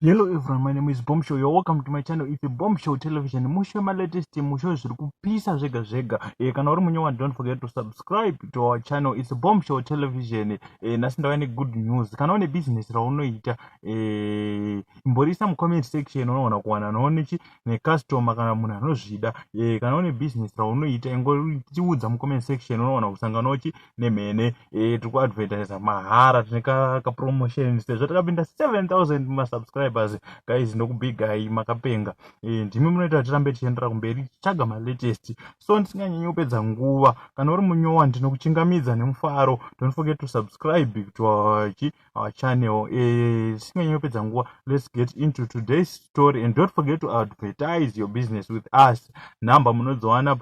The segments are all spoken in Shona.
Hello everyone, my name is Bombshow. You're welcome to my channel. It's a Bombshow television. Musho my latest musho zviri kupisa zvega. Kana uri munyowa, don't forget to subscribe to our channel. It's a Bombshow television. Nhasi ndauya ne good news. Kana une business raunoita, imborisa mu comment section unoona kuwana nonechi ne customer kana munhu anozvida. Kana une business raunoita ingoriudza mu comment section unoona kusanganochi nemhene. Tiri ku advertise mahara, tine ka promotion sezvo takapinda 7000 ma subscribers. Guys, ndokubigai makapenga. Ndimi munoita tirambe tichiendera kumberi tichaga ma latest. So ndisinganyanyi kupedza nguva. Kana uri munyowa ndinokuchingamidza nemufaro. Don't forget to subscribe to our channel. Ndisinganyanyi kupedza nguva. Let's get into today's story and don't forget to advertise your business with us. Number munozowana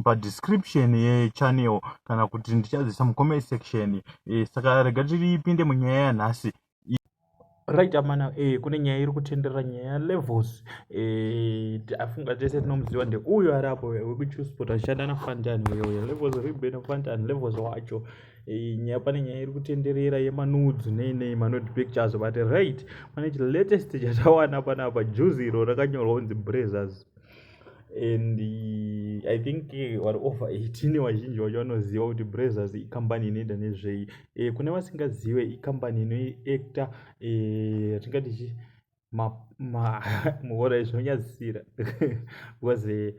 pa description ye channel kana kuti ndichadzisa mu comment section. Saka rega tipinde munyaya yanhasi. Right amana, kune nyaya iri kutenderera nyaya ya levels. Afunga tese tinomuziva ndeuyo ari apo wekuchilspot achishanda naFantani weyo levels ribe naFantani levels wacho. Nyaya pane nyaya iri kutenderera yemanudes nei manude pictures, but right pane latest chatawana panapa juzi iro rakanyorwa kunzi Brazzers. And I think vari over 18 vazhinji vacho vanoziva kuti Brazzers ikambani inoita nezvei. Kune vasingazive ikambani inoacta tingati muhora zvinonyadzisira because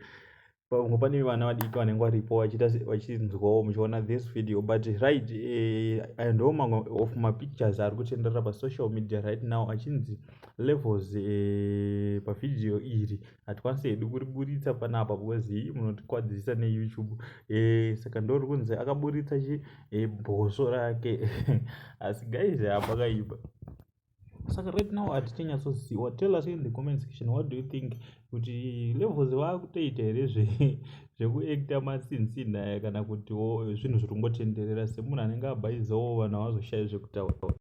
pamwe pane vana vadiki vanenge varipo vachinzwawo muchiona this video, but right ndo mamwe of mapictures ari kutenderera pasocial media right now achinzi levels pavidhiyo iri hatikwanisi hedu kuriburitsa panapa because munotikwadzisa neYouTube. Saka ndori kunzi akaburitsa bhoso rake asi guys hapakaiba. Saka right now hatichanyatsoziva. Tell us in the comment section, what do you think? Kuti levels vakutoita here zvekuacta masinsinaya kana kuti zvinhu zviri kungotenderera semunhu anenge abaizawo vanhu havazoshayi zvekutaura.